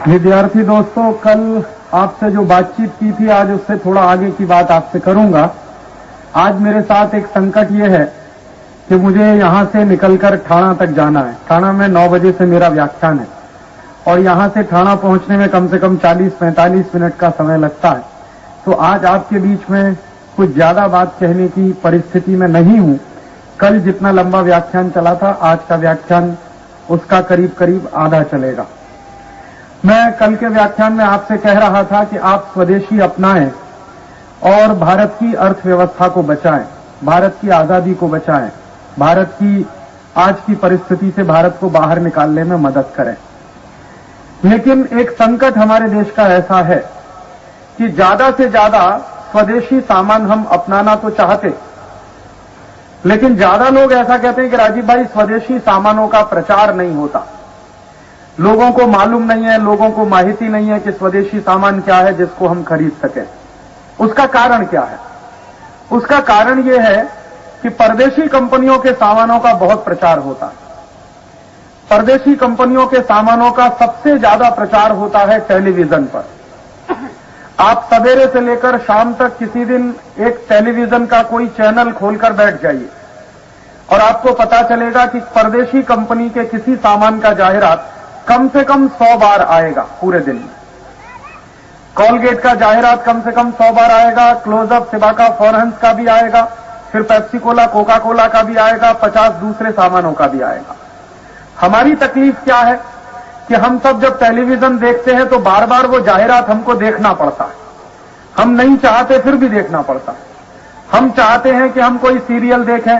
विद्यार्थी दोस्तों, कल आपसे जो बातचीत की थी आज उससे थोड़ा आगे की बात आपसे करूंगा। आज मेरे साथ एक संकट ये है कि मुझे यहां से निकलकर ठाणा तक जाना है। ठाणा में 9 बजे से मेरा व्याख्यान है और यहां से ठाणा पहुंचने में कम से कम 40-45 मिनट का समय लगता है। तो आज आपके बीच में कुछ ज्यादा बात कहने की परिस्थिति में नहीं हूं। कल जितना लंबा व्याख्यान चला था, आज का व्याख्यान उसका करीब करीब आधा चलेगा। मैं कल के व्याख्यान में आपसे कह रहा था कि आप स्वदेशी अपनाएं और भारत की अर्थव्यवस्था को बचाएं, भारत की आजादी को बचाएं, भारत की आज की परिस्थिति से भारत को बाहर निकालने में मदद करें। लेकिन एक संकट हमारे देश का ऐसा है कि ज्यादा से ज्यादा स्वदेशी सामान हम अपनाना तो चाहते, लेकिन ज्यादा लोग ऐसा कहते हैं कि राजीव भाई स्वदेशी सामानों का प्रचार नहीं होता, लोगों को मालूम नहीं है, लोगों को माहिती नहीं है कि स्वदेशी सामान क्या है जिसको हम खरीद सकें। उसका कारण क्या है? उसका कारण यह है कि परदेशी कंपनियों के सामानों का बहुत प्रचार होता है। परदेशी कंपनियों के सामानों का सबसे ज्यादा प्रचार होता है टेलीविजन पर। आप सवेरे से लेकर शाम तक किसी दिन एक टेलीविजन का कोई चैनल खोलकर बैठ जाइए और आपको पता चलेगा कि परदेशी कंपनी के किसी सामान का जाहिरात कम से कम 100 बार आएगा पूरे दिन में। कॉलगेट का जाहिरात कम से कम 100 बार आएगा, क्लोजअप, सिबाका, फॉरहंस का भी आएगा, फिर पेप्सी कोला, कोका कोला का भी आएगा, 50 दूसरे सामानों का भी आएगा। हमारी तकलीफ क्या है कि हम सब जब टेलीविजन देखते हैं तो बार बार वो जाहिरात हमको देखना पड़ता है। हम नहीं चाहते फिर भी देखना पड़ता है। हम चाहते हैं कि हम कोई सीरियल देखें,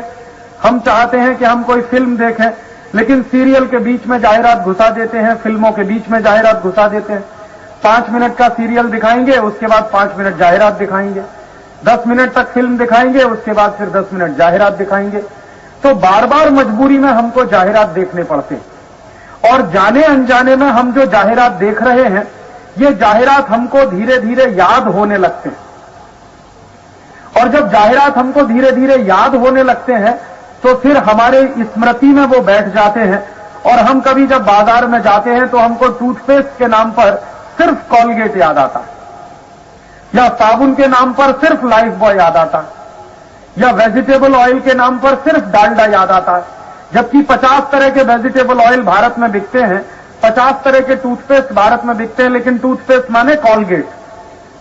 हम चाहते हैं कि हम कोई फिल्म देखें, लेकिन सीरियल के बीच में जाहिरात घुसा देते हैं, फिल्मों के बीच में जाहिरात घुसा देते हैं। 5 मिनट का सीरियल दिखाएंगे, उसके बाद 5 मिनट जाहिरात दिखाएंगे, 10 मिनट तक फिल्म दिखाएंगे, उसके बाद फिर 10 मिनट जाहिरात दिखाएंगे। तो बार बार मजबूरी में हमको जाहिरात देखने पड़ते हैं और जाने अनजाने में हम जो जाहिरात देख रहे हैं, ये जाहिरात हमको धीरे धीरे याद होने लगते हैं। और जब जाहिरात हमको धीरे धीरे याद होने लगते हैं तो फिर हमारे स्मृति में वो बैठ जाते हैं और हम कभी जब बाजार में जाते हैं तो हमको टूथपेस्ट के नाम पर सिर्फ कॉलगेट याद आता है, या साबुन के नाम पर सिर्फ लाइफ बॉय याद आता है, या वेजिटेबल ऑयल के नाम पर सिर्फ डालडा याद आता है। जबकि 50 तरह के वेजिटेबल ऑयल भारत में बिकते हैं, 50 तरह के टूथपेस्ट भारत में बिकते हैं, लेकिन टूथपेस्ट माने कॉलगेट,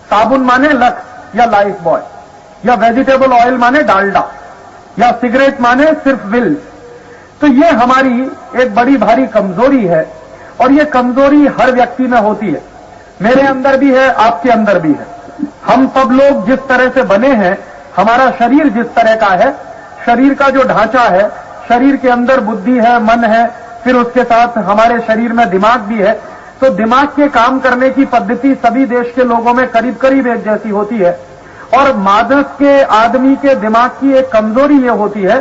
साबुन माने लक्स या लाइफ बॉय, या वेजिटेबल ऑयल माने डालडा, या सिगरेट माने सिर्फ विल्स। तो ये हमारी एक बड़ी भारी कमजोरी है और ये कमजोरी हर व्यक्ति में होती है। मेरे अंदर भी है, आपके अंदर भी है। हम सब लोग जिस तरह से बने हैं, हमारा शरीर जिस तरह का है, शरीर का जो ढांचा है, शरीर के अंदर बुद्धि है, मन है, फिर उसके साथ हमारे शरीर में दिमाग भी है। तो दिमाग के काम करने की पद्धति सभी देश के लोगों में करीब करीब एक जैसी होती है। और मानस के आदमी के दिमाग की एक कमजोरी ये होती है,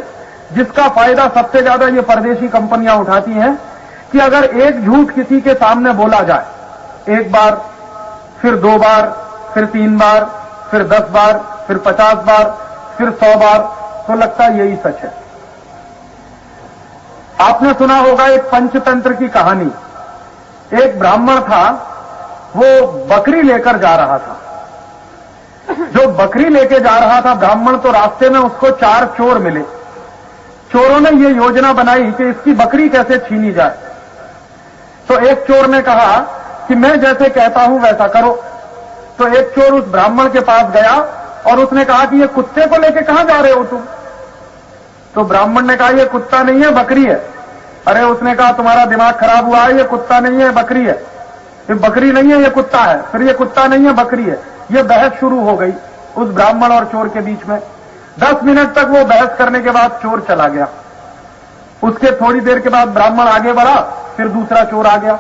जिसका फायदा सबसे ज्यादा ये परदेशी कंपनियां उठाती हैं, कि अगर एक झूठ किसी के सामने बोला जाए, एक बार, फिर 2 बार, फिर 3 बार, फिर 10 बार, फिर 50 बार, फिर 100 बार, तो लगता है यही सच है। आपने सुना होगा एक पंचतंत्र की कहानी। एक ब्राह्मण था, वो बकरी लेकर जा रहा था। जो बकरी लेके जा रहा था ब्राह्मण, तो रास्ते में उसको 4 चोर मिले। चोरों ने ये योजना बनाई कि इसकी बकरी कैसे छीनी जाए। तो एक चोर ने कहा कि मैं जैसे कहता हूं वैसा करो। तो एक चोर उस ब्राह्मण के पास गया और उसने कहा कि ये कुत्ते को लेके कहां जा रहे हो तुम? तो ब्राह्मण ने कहा ये कुत्ता नहीं है, बकरी है। अरे उसने कहा तुम्हारा दिमाग खराब हुआ है, ये कुत्ता नहीं है, बकरी है। ये बकरी नहीं है, ये कुत्ता है। फिर ये कुत्ता नहीं है, बकरी है। ये बहस शुरू हो गई उस ब्राह्मण और चोर के बीच में। 10 मिनट तक वो बहस करने के बाद चोर चला गया। उसके थोड़ी देर के बाद ब्राह्मण आगे बढ़ा, फिर दूसरा चोर आ गया।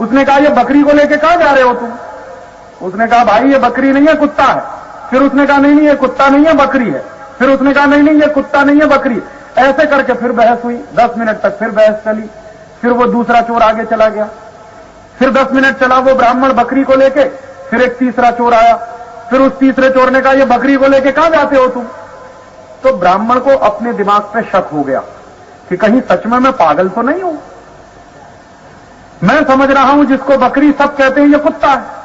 उसने कहा ये बकरी को लेके कहां जा रहे हो तुम? उसने कहा भाई ये बकरी नहीं है, कुत्ता है। फिर उसने कहा नहीं नहीं ये कुत्ता नहीं है, बकरी है। फिर उसने कहा नहीं नहीं ये कुत्ता नहीं है, बकरी। ऐसे करके फिर बहस हुई। 10 मिनट तक फिर बहस चली। फिर वो दूसरा चोर आगे चला गया। फिर 10 मिनट चला वो ब्राह्मण बकरी को लेके। फिर एक तीसरा चोर आया। फिर उस तीसरे चोर ने कहा ये बकरी को लेके कहां जाते हो तुम? तो ब्राह्मण को अपने दिमाग पे शक हो गया कि कहीं सच में मैं पागल तो नहीं हूं। मैं समझ रहा हूं जिसको बकरी सब कहते हैं ये कुत्ता है।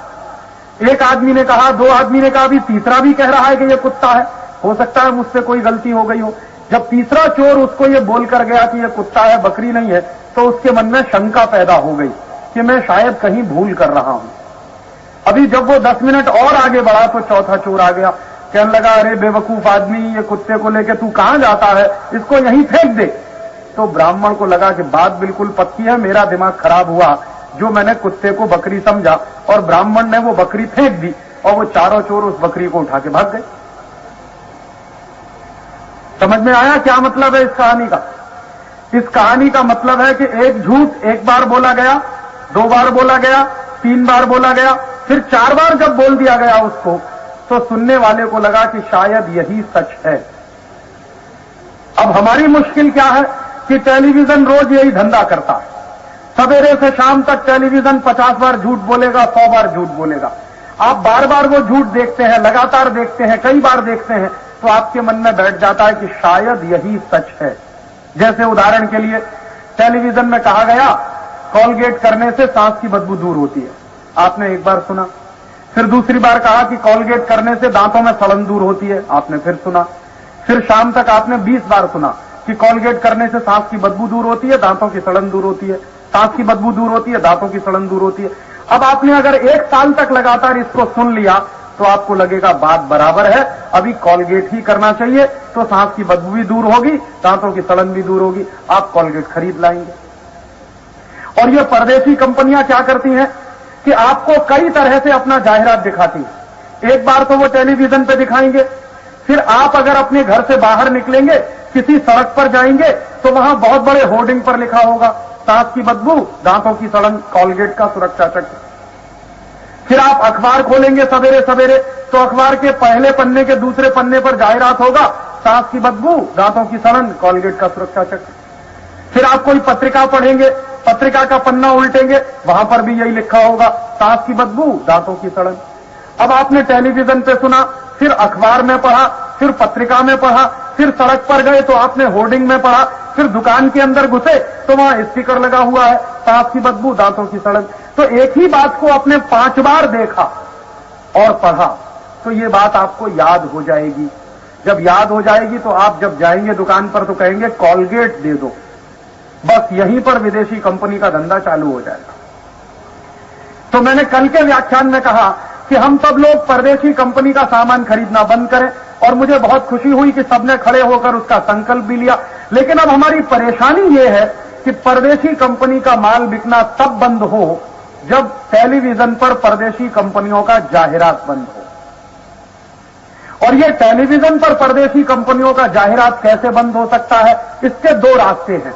एक आदमी ने कहा, दो आदमी ने कहा, अभी तीसरा भी कह रहा है कि ये कुत्ता है। हो सकता है मुझसे कोई गलती हो गई हो। जब तीसरा चोर उसको ये बोलकर गया कि ये कुत्ता है बकरी नहीं है, तो उसके मन में शंका पैदा हो गई कि मैं शायद कहीं भूल कर रहा हूं। अभी जब वो 10 मिनट और आगे बढ़ा तो चौथा चोर आ गया, कहने लगा, अरे बेवकूफ आदमी, ये कुत्ते को लेके तू कहां जाता है, इसको यहीं फेंक दे। तो ब्राह्मण को लगा कि बात बिल्कुल पक्की है, मेरा दिमाग खराब हुआ जो मैंने कुत्ते को बकरी समझा, और ब्राह्मण ने वो बकरी फेंक दी और वो चारों चोर उस बकरी को उठा के भाग गए। समझ में आया क्या मतलब है इस कहानी का? इस कहानी का मतलब है कि एक झूठ एक बार बोला गया, 2 बार बोला गया, 3 बार बोला गया, फिर 4 बार जब बोल दिया गया उसको, तो सुनने वाले को लगा कि शायद यही सच है। अब हमारी मुश्किल क्या है कि टेलीविजन रोज यही धंधा करता है। सवेरे से शाम तक टेलीविजन 50 बार झूठ बोलेगा, 100 बार झूठ बोलेगा। आप बार बार वो झूठ देखते हैं, लगातार देखते हैं, कई बार देखते हैं, तो आपके मन में बैठ जाता है कि शायद यही सच है। जैसे उदाहरण के लिए टेलीविजन में कहा गया कॉलगेट करने से सांस की बदबू दूर होती है, आपने एक बार सुना। फिर दूसरी बार कहा कि कॉलगेट करने से दांतों में सड़न दूर होती है, आपने फिर सुना। फिर शाम तक आपने 20 बार सुना कि कॉलगेट करने से सांस की बदबू दूर होती है, दांतों की सड़न दूर होती है, सांस की बदबू दूर होती है, दांतों की सड़न दूर होती है। अब आपने अगर 1 साल तक लगातार इसको सुन लिया तो आपको लगेगा बात बराबर है, अभी कॉलगेट ही करना चाहिए, तो सांस की बदबू भी दूर होगी, दांतों की सड़न भी दूर होगी, आप कॉलगेट खरीद लाएंगे। और ये परदेशी कंपनियां क्या करती हैं कि आपको कई तरह से अपना जाहिरात दिखाती है। एक बार तो वो टेलीविजन पे दिखाएंगे, फिर आप अगर अपने घर से बाहर निकलेंगे, किसी सड़क पर जाएंगे, तो वहां बहुत बड़े होर्डिंग पर लिखा होगा सांस की बदबू, दांतों की सड़न, कॉलगेट का सुरक्षा चक्र। फिर आप अखबार खोलेंगे सवेरे सवेरे, तो अखबार के पहले पन्ने के दूसरे पन्ने पर जाहिरात होगा सांस की बदबू, दांतों की सड़न, कॉलगेट का सुरक्षा चक्र। फिर आप कोई पत्रिका पढ़ेंगे, पत्रिका का पन्ना उल्टेंगे, वहां पर भी यही लिखा होगा सांस की बदबू, दांतों की सड़न। अब आपने टेलीविजन पे सुना, फिर अखबार में पढ़ा, फिर पत्रिका में पढ़ा, फिर सड़क पर गए तो आपने होर्डिंग में पढ़ा, फिर दुकान के अंदर घुसे तो वहां स्टिकर लगा हुआ है सांस की बदबू, दांतों की सड़न। तो एक ही बात को आपने 5 बार देखा और पढ़ा, तो ये बात आपको याद हो जाएगी। जब याद हो जाएगी तो आप जब जाएंगे दुकान पर तो कहेंगे कॉलगेट दे दो। बस यहीं पर विदेशी कंपनी का धंधा चालू हो जाएगा। तो मैंने कल के व्याख्यान में कहा कि हम सब लोग परदेशी कंपनी का सामान खरीदना बंद करें, और मुझे बहुत खुशी हुई कि सबने खड़े होकर उसका संकल्प भी लिया। लेकिन अब हमारी परेशानी यह है कि परदेशी कंपनी का माल बिकना तब बंद हो जब टेलीविजन पर परदेशी कंपनियों का जाहिरात बंद हो। और ये टेलीविजन पर परदेशी कंपनियों का जाहिरात कैसे बंद हो सकता है? इसके 2 रास्ते हैं।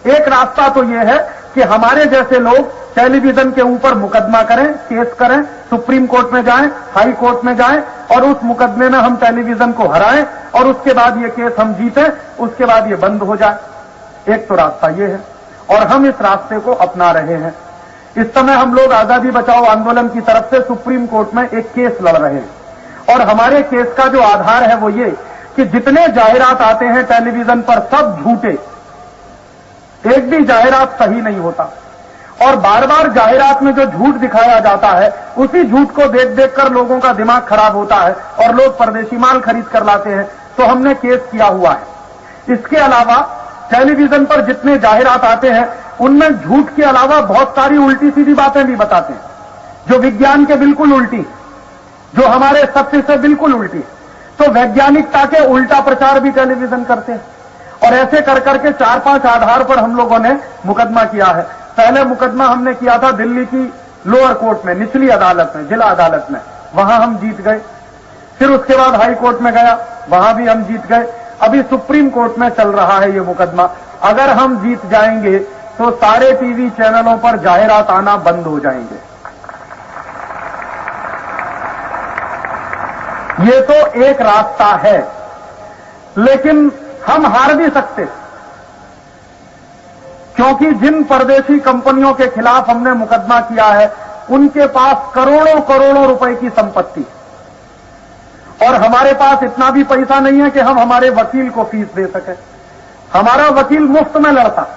एक रास्ता तो यह है कि हमारे जैसे लोग टेलीविजन के ऊपर मुकदमा करें, केस करें, सुप्रीम कोर्ट में जाएं, हाई कोर्ट में जाएं, और उस मुकदमे में हम टेलीविजन को हराएं, और उसके बाद ये केस हम जीतें, उसके बाद ये बंद हो जाए। एक तो रास्ता ये है, और हम इस रास्ते को अपना रहे हैं। इस समय हम लोग आजादी बचाओ आंदोलन की तरफ से सुप्रीम कोर्ट में एक केस लड़ रहे हैं, और हमारे केस का जो आधार है वो ये कि जितने जाहिरात आते हैं टेलीविजन पर सब झूठे, एक भी जाहिरात सही नहीं होता, और बार बार जाहिरात में जो झूठ दिखाया जाता है उसी झूठ को देख देख कर लोगों का दिमाग खराब होता है और लोग परदेशी माल खरीद कर लाते हैं। तो हमने केस किया हुआ है। इसके अलावा टेलीविजन पर जितने जाहिरात आते हैं उनमें झूठ के अलावा बहुत सारी उल्टी सीधी बातें भी बताते हैं, जो विज्ञान के बिल्कुल उल्टी, जो हमारे सत्य से बिल्कुल उल्टी। तो वैज्ञानिकता के उल्टा प्रचार भी टेलीविजन करते हैं, और ऐसे कर करके 4-5 आधार पर हम लोगों ने मुकदमा किया है। पहले मुकदमा हमने किया था दिल्ली की लोअर कोर्ट में, निचली अदालत में, जिला अदालत में, वहां हम जीत गए। फिर उसके बाद हाई कोर्ट में गया, वहां भी हम जीत गए। अभी सुप्रीम कोर्ट में चल रहा है ये मुकदमा। अगर हम जीत जाएंगे तो सारे टीवी चैनलों पर जाहिरात आना बंद हो जाएंगे। ये तो एक रास्ता है, लेकिन हम हार भी सकते, क्योंकि जिन परदेशी कंपनियों के खिलाफ हमने मुकदमा किया है उनके पास करोड़ों करोड़ों रुपए की संपत्ति, और हमारे पास इतना भी पैसा नहीं है कि हम हमारे वकील को फीस दे सकें। हमारा वकील मुफ्त में लड़ता,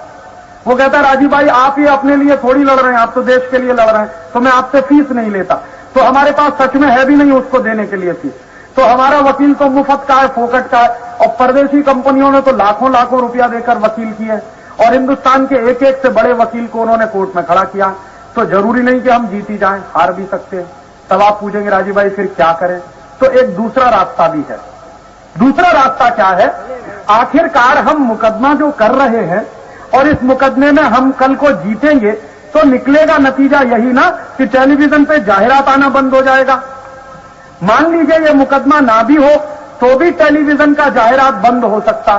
वो कहता है राजीव भाई आप ही अपने लिए थोड़ी लड़ रहे हैं, आप तो देश के लिए लड़ रहे हैं, तो मैं आपसे फीस नहीं लेता। तो हमारे पास सच में है भी नहीं उसको देने के लिए फीस, तो हमारा वकील तो मुफ्त का है, फोकट का है। और परदेशी कंपनियों ने तो लाखों लाखों रुपया देकर वकील किए और हिंदुस्तान के एक एक से बड़े वकील को उन्होंने कोर्ट में खड़ा किया। तो जरूरी नहीं कि हम जीती जाएं, हार भी सकते हैं। तब आप पूछेंगे राजीव भाई फिर क्या करें? तो एक दूसरा रास्ता भी है। दूसरा रास्ता क्या है? आखिरकार हम मुकदमा जो कर रहे हैं और इस मुकदमे में हम कल को जीतेंगे तो निकलेगा नतीजा यही ना कि टेलीविजन पे जाहिरात आना बंद हो जाएगा। मान लीजिए ये मुकदमा ना भी हो तो भी टेलीविजन का जाहिरात बंद हो सकता।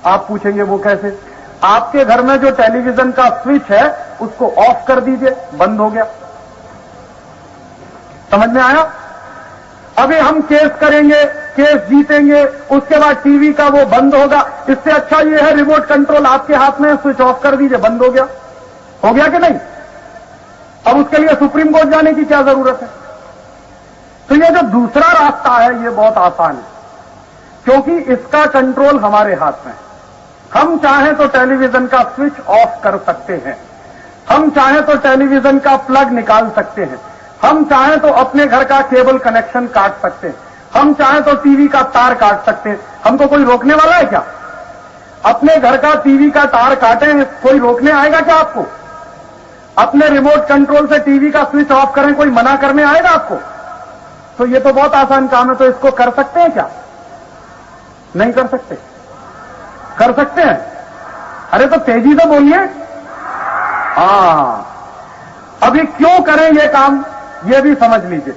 आप पूछेंगे वो कैसे? आपके घर में जो टेलीविजन का स्विच है उसको ऑफ कर दीजिए, बंद हो गया। समझ में आया? अभी हम केस करेंगे, केस जीतेंगे, उसके बाद टीवी का वो बंद होगा। इससे अच्छा ये है रिमोट कंट्रोल आपके हाथ में, स्विच ऑफ कर दीजिए, बंद हो गया। हो गया कि नहीं? अब उसके लिए सुप्रीम कोर्ट जाने की क्या जरूरत है? तो ये जो दूसरा रास्ता है ये बहुत आसान है, क्योंकि इसका कंट्रोल हमारे हाथ में है। हम चाहें तो टेलीविजन का स्विच ऑफ कर सकते हैं, हम चाहें तो टेलीविजन का प्लग निकाल सकते हैं, हम चाहें तो अपने घर का केबल कनेक्शन काट सकते हैं, हम चाहें तो टीवी का तार काट सकते हैं। हमको कोई रोकने वाला है क्या? अपने घर का टीवी का तार काटें, कोई रोकने आएगा क्या आपको? अपने रिमोट कंट्रोल से टीवी का स्विच ऑफ करें, कोई मना करने आएगा आपको? तो ये तो बहुत आसान काम है। तो इसको कर सकते हैं क्या? नहीं कर सकते? कर सकते हैं? अरे तो तेजी से बोलिए। अभी क्यों करें ये काम ये भी समझ लीजिए।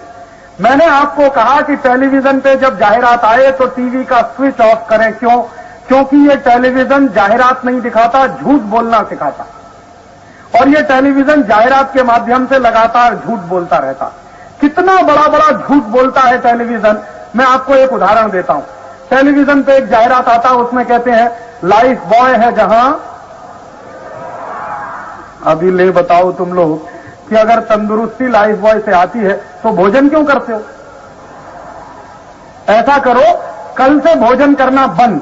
मैंने आपको कहा कि टेलीविजन पे जब जाहिरात आए तो टीवी का स्विच ऑफ करें। क्यों? क्योंकि ये टेलीविजन जाहिरात नहीं दिखाता, झूठ बोलना सिखाता, और ये टेलीविजन जाहिरात के माध्यम से लगातार झूठ बोलता रहता। कितना बड़ा बड़ा झूठ बोलता है टेलीविजन। मैं आपको एक उदाहरण देता हूं। टेलीविजन पे एक जाहिरात आता है, उसमें कहते हैं लाइफ बॉय है जहां। अभी ले बताओ तुम लोग कि अगर तंदुरुस्ती लाइफ बॉय से आती है तो भोजन क्यों करते हो? ऐसा करो, कल से भोजन करना बंद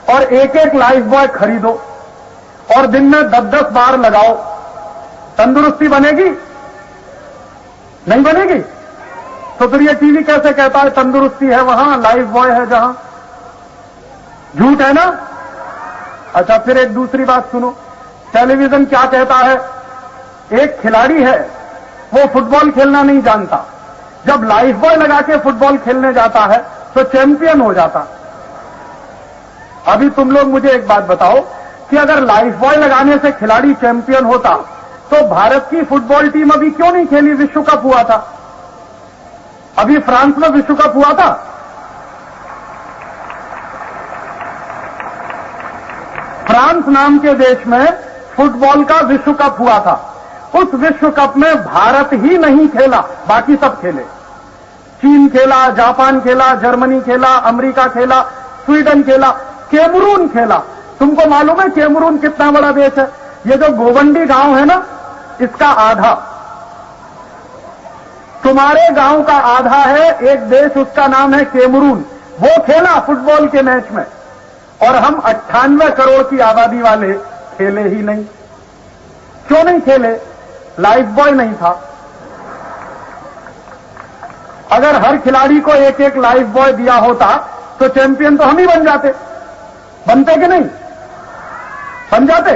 और एक एक लाइफ बॉय खरीदो और दिन में 10-10 बार लगाओ। तंदुरुस्ती बनेगी? नहीं बनेगी? तो फिर ये टीवी कैसे कहता है तंदुरुस्ती है वहां, लाइफ बॉय है जहां? झूठ है ना? अच्छा, फिर एक दूसरी बात सुनो। टेलीविजन क्या कहता है? एक खिलाड़ी है, वो फुटबॉल खेलना नहीं जानता, जब लाइफ बॉय लगा के फुटबॉल खेलने जाता है तो चैंपियन हो जाता। अभी तुम लोग मुझे एक बात बताओ कि अगर लाइफ बॉय लगाने से खिलाड़ी चैंपियन होता तो भारत की फुटबॉल टीम अभी क्यों नहीं खेली? विश्व कप हुआ था, अभी फ्रांस में विश्व कप हुआ था। फ्रांस नाम के देश में फुटबॉल का विश्व कप हुआ था। उस विश्व कप में भारत ही नहीं खेला, बाकी सब खेले। चीन खेला, जापान खेला, जर्मनी खेला, अमेरिका खेला, स्वीडन खेला, कैमरून खेला। तुमको मालूम है कैमरून कितना बड़ा देश है? ये जो गोवंडी गांव है ना, इसका आधा, तुम्हारे गांव का आधा है एक देश, उसका नाम है कैमरून। वो खेला फुटबॉल के मैच में, और हम 98 करोड़ की आबादी वाले खेले ही नहीं। क्यों नहीं खेले? लाइफ बॉय नहीं था। अगर हर खिलाड़ी को एक एक लाइफ बॉय दिया होता तो चैंपियन तो हम ही बन जाते। बनते कि नहीं? बन जाते।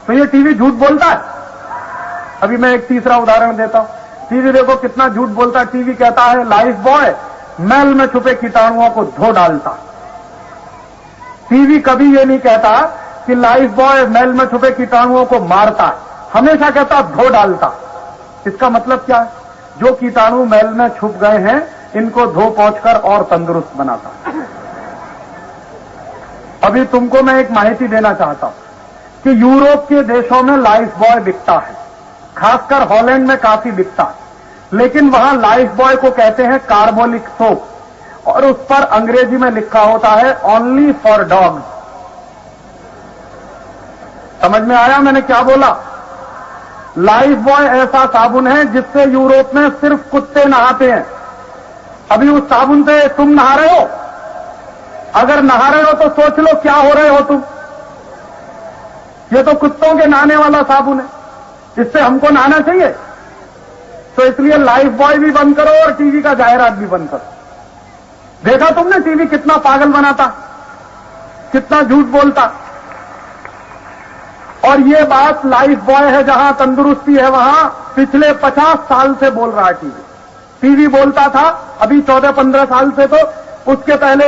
तो ये टीवी झूठ बोलता है। अभी मैं एक तीसरा उदाहरण देता हूं। टीवी देखो कितना झूठ बोलता है। टीवी कहता है लाइफ बॉय मैल में छुपे कीटाणुओं को धो डालता। टीवी कभी ये नहीं कहता कि लाइफ बॉय मैल में छुपे कीटाणुओं को मारता है, हमेशा कहता धो डालता। इसका मतलब क्या है? जो कीटाणु मैल में छुप गए हैं इनको धो पोंछकर और तंदुरुस्त बनाता। अभी तुमको मैं एक माहिती देना चाहता हूं कि यूरोप के देशों में लाइफ बॉय बिकता है, खासकर हॉलैंड में काफी बिकता है, लेकिन वहां लाइफ बॉय को कहते हैं कार्बोलिक सोप, और उस पर अंग्रेजी में लिखा होता है ओनली फॉर डॉग्स। समझ में आया मैंने क्या बोला? लाइफ बॉय ऐसा साबुन है जिससे यूरोप में सिर्फ कुत्ते नहाते हैं। अभी उस साबुन से तुम नहा रहे हो? अगर नहा रहे हो तो सोच लो क्या हो रहे हो तुम। ये तो कुत्तों के नहाने वाला साबुन है, इससे हमको नहाना चाहिए? तो इसलिए लाइफ बॉय भी बंद करो और टीवी का जाहिरात भी बंद करो। देखा तुमने टीवी कितना पागल बनाता, कितना झूठ बोलता। और ये बात लाइफ बॉय है, जहां तंदुरुस्ती है वहां पिछले 50 साल से बोल रहा है टीवी बोलता था। अभी 14-15 साल से, तो उसके पहले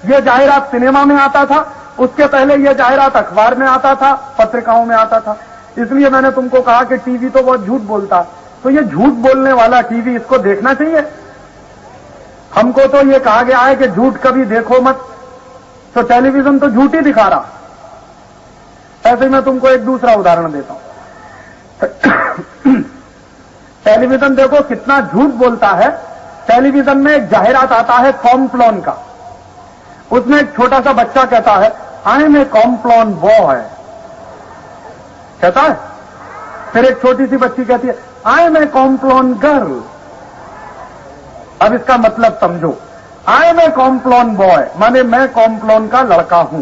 ये जाहिरात सिनेमा में आता था, उसके पहले ये जाहिरात अखबार में आता था, पत्रिकाओं में आता था। इसलिए मैंने तुमको कहा कि टीवी तो बहुत झूठ बोलता। तो ये झूठ बोलने वाला टीवी, इसको देखना चाहिए? हमको तो ये कहा गया है कि झूठ कभी देखो मत, तो टेलीविजन तो झूठ ही दिखा रहा। ऐसे मैं तुमको एक दूसरा उदाहरण देता हूं। टेलीविजन देखो कितना झूठ बोलता है। टेलीविजन में एक जाहिरात आता है कॉम्प्लॉन का। उसमें एक छोटा सा बच्चा कहता है, I am a Complan boy, कहता है। फिर एक छोटी सी बच्ची कहती है, I am a Complan girl. अब इसका मतलब समझो, I am a Complan boy माने मैं कॉम्प्लॉन का लड़का हूं।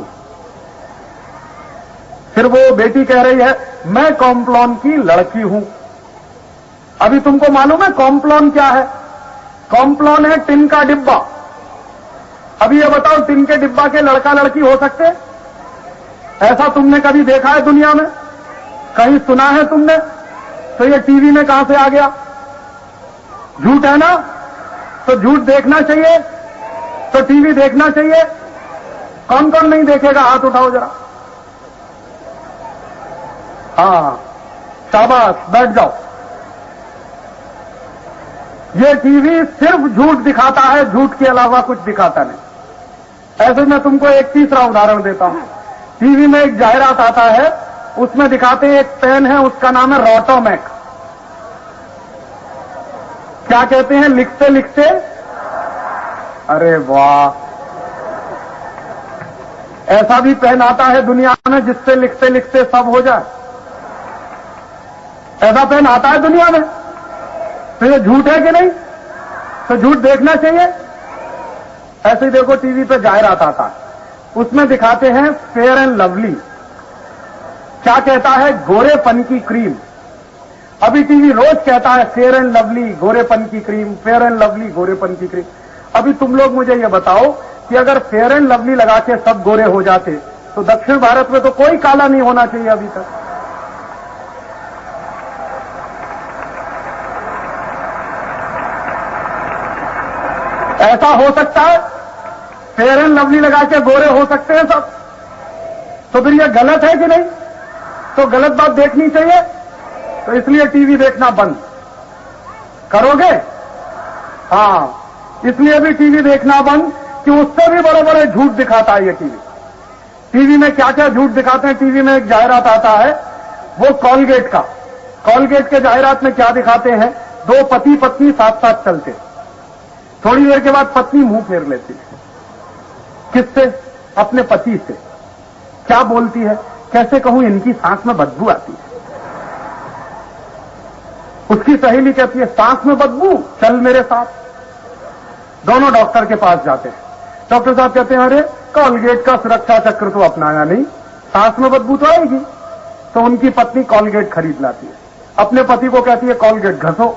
फिर वो बेटी कह रही है, मैं कॉम्प्लॉन की लड़की हूं। अभी तुमको मालूम है कॉम्प्लॉन क्या है? कॉम्प्लॉन है टिन का डिब्बा। अभी ये बताओ, टिन के डिब्बा के लड़का लड़की हो सकते? ऐसा तुमने कभी देखा है दुनिया में? कहीं सुना है तुमने? तो ये टीवी में कहां से आ गया? झूठ है ना? तो झूठ देखना चाहिए, तो टीवी देखना चाहिए। कौन कौन नहीं देखेगा? हाथ उठाओ जरा। हाँ, शाबाश, बैठ जाओ। ये टीवी सिर्फ झूठ दिखाता है, झूठ के अलावा कुछ दिखाता नहीं। ऐसे मैं तुमको एक तीसरा उदाहरण देता हूं। टीवी में एक जाहिरात आता है, उसमें दिखाते हैं एक पेन है, उसका नाम है रोटोमैक। क्या कहते हैं लिखते लिखते? अरे वाह, ऐसा भी पेन आता है दुनिया में जिससे लिखते लिखते सब हो जाए? ऐसा पेन आता है दुनिया में? तो ये झूठ है कि नहीं? तो झूठ देखना चाहिए। ऐसे ही देखो, टीवी पे जाहिरात आता है, उसमें दिखाते हैं फेयर एंड लवली। क्या कहता है? गोरेपन की क्रीम। अभी टीवी रोज कहता है फेयर एंड लवली गोरेपन की क्रीम, फेयर एंड लवली गोरेपन की क्रीम। अभी तुम लोग मुझे ये बताओ कि अगर फेयर एंड लवली लगा के सब गोरे हो जाते तो दक्षिण भारत में तो कोई काला नहीं होना चाहिए अभी तक। ऐसा हो सकता है? फेयर एंड लवली लगा के गोरे हो सकते हैं सब? तो फिर यह गलत है कि नहीं? तो गलत बात देखनी चाहिए। तो इसलिए टीवी देखना बंद करोगे? हाँ, इसलिए भी टीवी देखना बंद कि उससे भी बड़े बड़े झूठ दिखाता है ये टीवी। टीवी में क्या क्या झूठ दिखाते हैं? टीवी में एक जाहिरात आता है, वो कॉलगेट का। कॉलगेट के जाहिरात में क्या दिखाते हैं? दो पति पत्नी साथ साथ चलते, थोड़ी देर के बाद पत्नी मुंह फेर लेती है। किससे? अपने पति से। क्या बोलती है? कैसे कहूं, इनकी सांस में बदबू आती है। उसकी सहेली कहती है, सांस में बदबू, चल मेरे साथ। दोनों डॉक्टर के पास जाते हैं। डॉक्टर साहब कहते हैं, अरे कॉलगेट का सुरक्षा चक्र तो अपनाया नहीं, सांस में बदबू तो आएगी। तो उनकी पत्नी कॉलगेट खरीद लाती है, अपने पति को कहती है कॉलगेट घसो।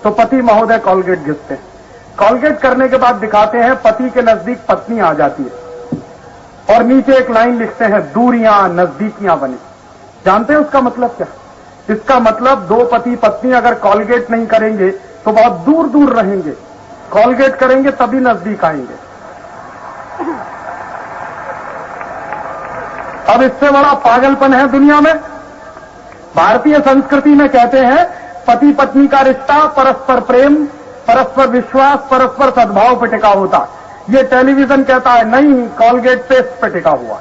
तो पति महोदय कॉलगेट घिसते हैं। कॉलगेट करने के बाद दिखाते हैं पति के नजदीक पत्नी आ जाती है और नीचे एक लाइन लिखते हैं, दूरियां नजदीकियां बनी। जानते हैं उसका मतलब क्या? इसका मतलब दो पति पत्नी अगर कॉलगेट नहीं करेंगे तो बहुत दूर दूर रहेंगे, कॉलगेट करेंगे तभी नजदीक आएंगे। अब इससे बड़ा पागलपन है दुनिया में? भारतीय संस्कृति में कहते हैं पति पत्नी का रिश्ता परस्पर प्रेम, परस्पर विश्वास, परस्पर सद्भाव पर टिका होता। ये टेलीविजन कहता है नहीं, कॉलगेट पेस्ट पे टिका हुआ।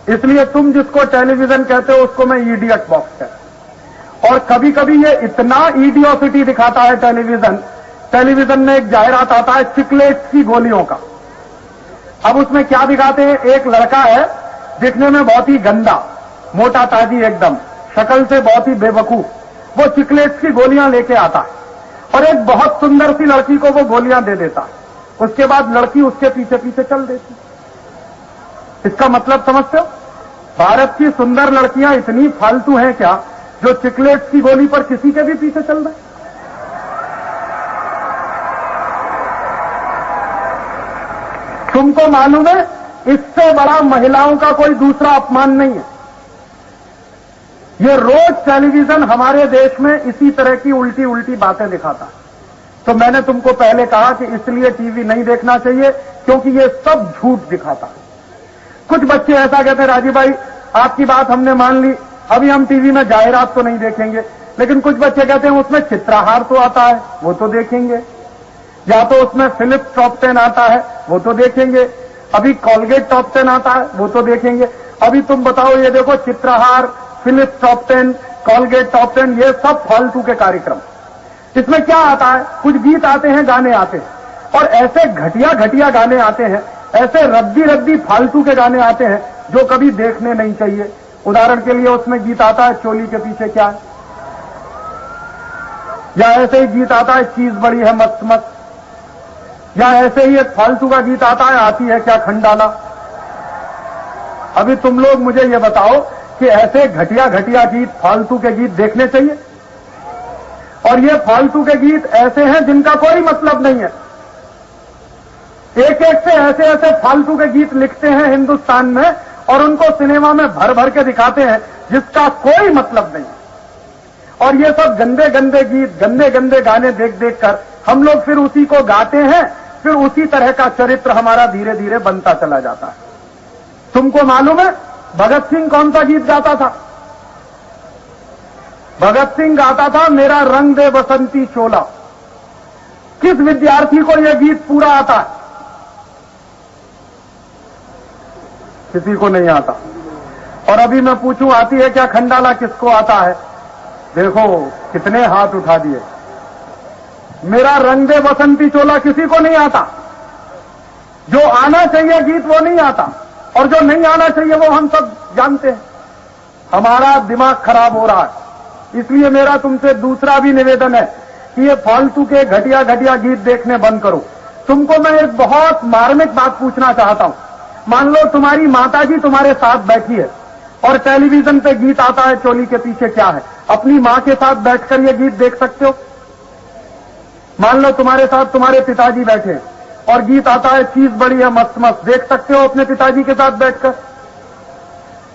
इसलिए तुम जिसको टेलीविजन कहते हो उसको मैं इडियट बॉक्स है। और कभी कभी ये इतना इडियोसिटी दिखाता है टेलीविजन में एक जाहिरात आता है चिकलेट्स की गोलियों का। अब उसमें क्या दिखाते हैं? एक लड़का है, दिखने में बहुत ही गंदा, मोटा ताजी एकदम, शक्ल से बहुत ही बेवकूफ। वो चिकलेट्स की गोलियां लेके आता है और एक बहुत सुंदर सी लड़की को वो गोलियां दे देता है। उसके बाद लड़की उसके पीछे पीछे चल देती। इसका मतलब समझते हो? भारत की सुंदर लड़कियां इतनी फालतू हैं क्या जो चिकलेट्स की गोली पर किसी के भी पीछे चल रहे? तुमको मालूम है इससे बड़ा महिलाओं का कोई दूसरा अपमान नहीं है। ये रोज टेलीविजन हमारे देश में इसी तरह की उल्टी उल्टी बातें दिखाता है। तो मैंने तुमको पहले कहा कि इसलिए टीवी नहीं देखना चाहिए क्योंकि ये सब झूठ दिखाता है। कुछ बच्चे ऐसा कहते हैं, राजीव भाई आपकी बात हमने मान ली, अभी हम टीवी में जाहिरात तो नहीं देखेंगे, लेकिन कुछ बच्चे कहते हैं उसमें चित्रहार तो आता है वो तो देखेंगे, या तो उसमें फिलिप्स टॉप 10 आता है वो तो देखेंगे, अभी कॉलगेट टॉप 10 आता है वो तो देखेंगे। अभी तुम बताओ, ये देखो Chitrahaar, Philips top 10, Colgate top 10, ये सब फालतू के कार्यक्रम। इसमें क्या आता है? कुछ गीत आते हैं, गाने आते हैं, और ऐसे घटिया घटिया गाने आते हैं, ऐसे रद्दी रद्दी फालतू के गाने आते हैं जो कभी देखने नहीं चाहिए। उदाहरण के लिए उसमें गीत आता है चोली के पीछे क्या है, या ऐसे ही गीत आता है चीज बड़ी है मस्त मस्त, या ऐसे ही एक फालतू का गीत आता है आती है क्या खंडाला। अभी तुम लोग मुझे ये बताओ कि ऐसे घटिया घटिया गीत, फालतू के गीत देखने चाहिए? और ये फालतू के गीत ऐसे हैं जिनका कोई मतलब नहीं है। एक एक से ऐसे ऐसे फालतू के गीत लिखते हैं हिंदुस्तान में और उनको सिनेमा में भर भर के दिखाते हैं जिसका कोई मतलब नहीं। और ये सब गंदे गंदे गीत, गंदे गंदे गाने देख देख कर हम लोग फिर उसी को गाते हैं, फिर उसी तरह का चरित्र हमारा धीरे धीरे बनता चला जाता है। तुमको मालूम है भगत सिंह कौन सा गीत गाता था? भगत सिंह गाता था मेरा रंग दे बसंती चोला। किस विद्यार्थी को यह गीत पूरा आता है? किसी को नहीं आता। और अभी मैं पूछूं आती है क्या खंडाला, किसको आता है? देखो कितने हाथ उठा दिए। मेरा रंग दे बसंती चोला किसी को नहीं आता। जो आना चाहिए गीत वो नहीं आता, और जो नहीं आना चाहिए वो हम सब जानते हैं। हमारा दिमाग खराब हो रहा है। इसलिए मेरा तुमसे दूसरा भी निवेदन है कि ये फालतू के घटिया घटिया गीत देखने बंद करो। तुमको मैं एक बहुत मार्मिक बात पूछना चाहता हूं। मान लो तुम्हारी माताजी तुम्हारे साथ बैठी है और टेलीविजन पे गीत आता है चोली के पीछे क्या है, अपनी मां के साथ बैठकर ये गीत देख सकते हो? मान लो तुम्हारे साथ तुम्हारे पिताजी बैठे और गीत आता है चीज बड़ी है मस्त मस्त, देख सकते हो अपने पिताजी के साथ बैठकर?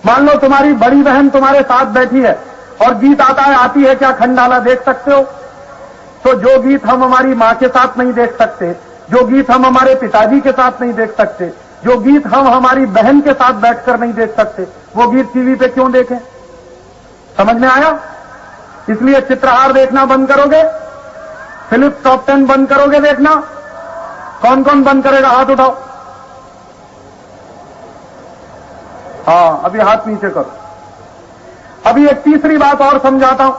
मान लो तुम्हारी बड़ी बहन तुम्हारे साथ बैठी है और गीत आता है आती है क्या खंडाला, देख सकते हो? तो जो गीत हम हमारी मां के साथ नहीं देख सकते, जो गीत हम हमारे पिताजी के साथ नहीं देख सकते, जो गीत हम हमारी बहन के साथ बैठकर नहीं देख सकते, वो गीत टीवी पे क्यों देखें? समझ में आया? इसलिए चित्रहार देखना बंद करोगे, फिलिप्स टॉप 10 बंद करोगे देखना? कौन कौन बंद करेगा? हाथ उठाओ। हाँ, अभी हाथ नीचे करो। अभी एक तीसरी बात और समझाता हूं।